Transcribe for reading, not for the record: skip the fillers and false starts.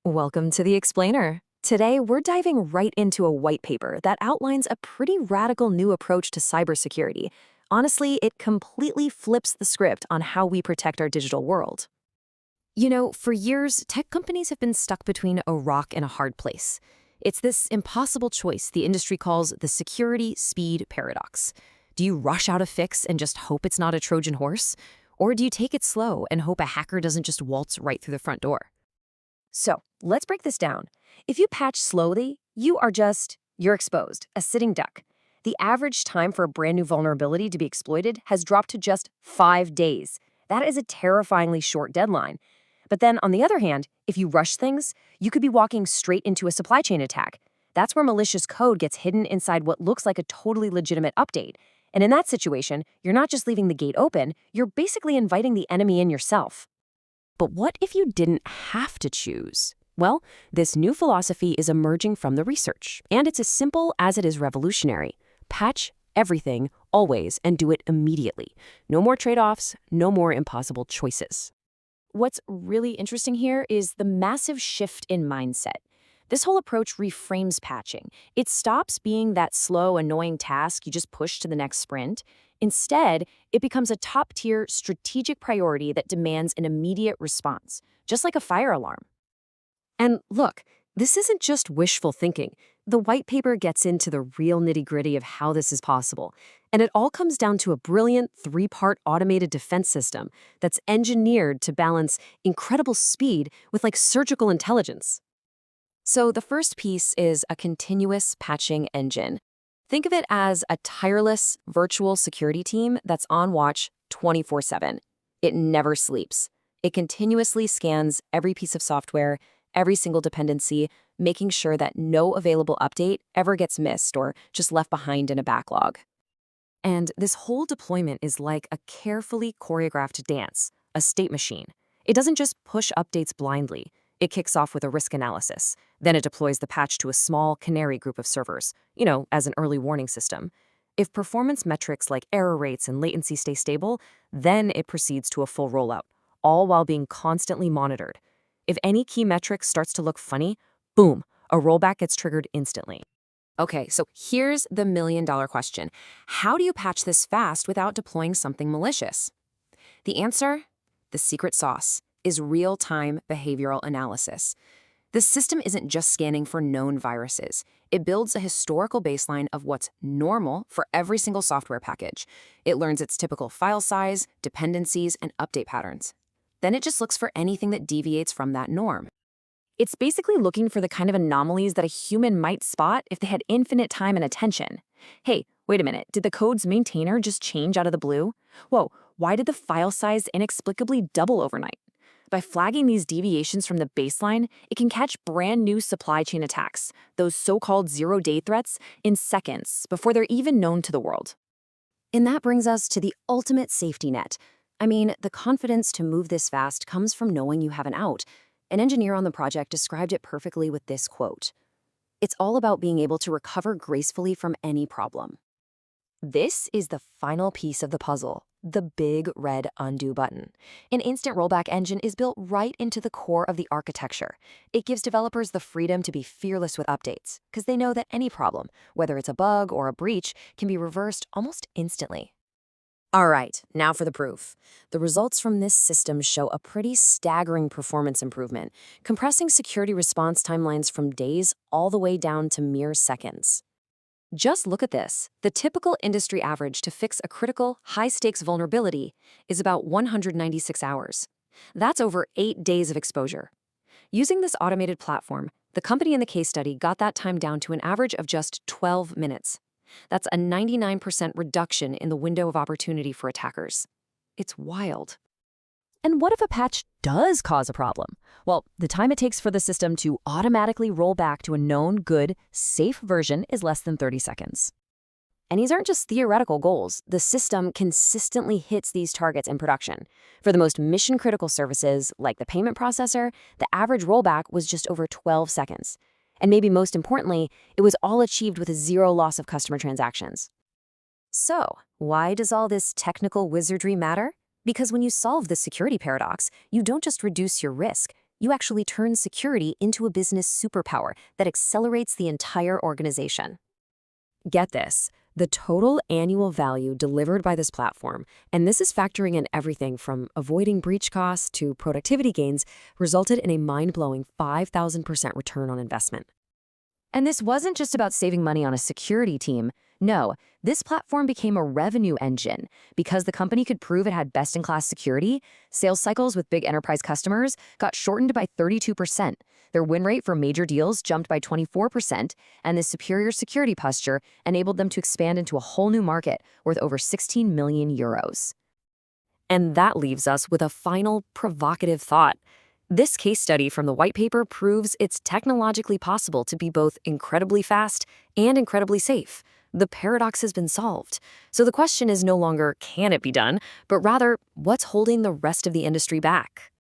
Welcome to the Explainer. Today, we're diving right into a white paper that outlines a pretty radical new approach to cybersecurity. Honestly, it completely flips the script on how we protect our digital world. For years, tech companies have been stuck between a rock and a hard place. It's this impossible choice the industry calls the security speed paradox. Do you rush out a fix and just hope it's not a Trojan horse? Or do you take it slow and hope a hacker doesn't just waltz right through the front door? So let's break this down. If you patch slowly, you're exposed, a sitting duck. The average time for a brand new vulnerability to be exploited has dropped to just 5 days. That is a terrifyingly short deadline. But then, on the other hand, if you rush things, you could be walking straight into a supply chain attack. That's where malicious code gets hidden inside what looks like a totally legitimate update. And in that situation, you're not just leaving the gate open, you're basically inviting the enemy in yourself. But what if you didn't have to choose? Well, this new philosophy is emerging from the research, and it's as simple as it is revolutionary. Patch everything, always, and do it immediately. No more trade-offs, no more impossible choices. What's really interesting here is the massive shift in mindset. This whole approach reframes patching. It stops being that slow, annoying task you just push to the next sprint. Instead, it becomes a top-tier strategic priority that demands an immediate response, just like a fire alarm. And look, this isn't just wishful thinking. The white paper gets into the real nitty-gritty of how this is possible. And it all comes down to a brilliant three-part automated defense system that's engineered to balance incredible speed with surgical intelligence. So the first piece is a continuous patching engine. Think of it as a tireless virtual security team that's on watch 24/7. It never sleeps. It continuously scans every piece of software, every single dependency, making sure that no available update ever gets missed or just left behind in a backlog. And this whole deployment is like a carefully choreographed dance, a state machine. It doesn't just push updates blindly. It kicks off with a risk analysis. Then it deploys the patch to a small canary group of servers, as an early warning system. If performance metrics like error rates and latency stay stable, then it proceeds to a full rollout, all while being constantly monitored. If any key metric starts to look funny, boom, a rollback gets triggered instantly. Okay, so here's the million-dollar question. How do you patch this fast without deploying something malicious? The answer? The secret sauce is real-time behavioral analysis. The system isn't just scanning for known viruses. It builds a historical baseline of what's normal for every single software package. It learns its typical file size, dependencies, and update patterns. Then it just looks for anything that deviates from that norm. It's basically looking for the kind of anomalies that a human might spot if they had infinite time and attention. Hey, wait a minute, did the code's maintainer just change out of the blue? Whoa, why did the file size inexplicably double overnight? By flagging these deviations from the baseline, it can catch brand new supply chain attacks, those so-called zero-day threats, in seconds before they're even known to the world. And that brings us to the ultimate safety net. The confidence to move this fast comes from knowing you have an out. An engineer on the project described it perfectly with this quote: "It's all about being able to recover gracefully from any problem." This is the final piece of the puzzle, the big red undo button. An instant rollback engine is built right into the core of the architecture. It gives developers the freedom to be fearless with updates, because they know that any problem, whether it's a bug or a breach, can be reversed almost instantly. All right, now for the proof. The results from this system show a pretty staggering performance improvement, compressing security response timelines from days all the way down to mere seconds. Just look at this. The typical industry average to fix a critical, high-stakes vulnerability is about 196 hours. That's over 8 days of exposure. Using this automated platform, the company in the case study got that time down to an average of just 12 minutes. That's a 99% reduction in the window of opportunity for attackers. It's wild. And what if a patch does cause a problem? Well, the time it takes for the system to automatically roll back to a known, good, safe version is less than 30 seconds. And these aren't just theoretical goals. The system consistently hits these targets in production. For the most mission-critical services, like the payment processor, the average rollback was just over 12 seconds. And maybe most importantly, it was all achieved with zero loss of customer transactions. So, why does all this technical wizardry matter? Because when you solve the security paradox, you don't just reduce your risk, You actually turn security into a business superpower that accelerates the entire organization. Get this, the total annual value delivered by this platform, and this is factoring in everything from avoiding breach costs to productivity gains, resulted in a mind-blowing 5,000% return on investment. And this wasn't just about saving money on a security team. No, this platform became a revenue engine. Because the company could prove it had best-in-class security, sales cycles with big enterprise customers got shortened by 32%. Their win rate for major deals jumped by 24%, and this superior security posture enabled them to expand into a whole new market worth over 16 million euros. And that leaves us with a final provocative thought. This case study from the white paper proves it's technologically possible to be both incredibly fast and incredibly safe. The paradox has been solved. So the question is no longer, can it be done, but rather, what's holding the rest of the industry back?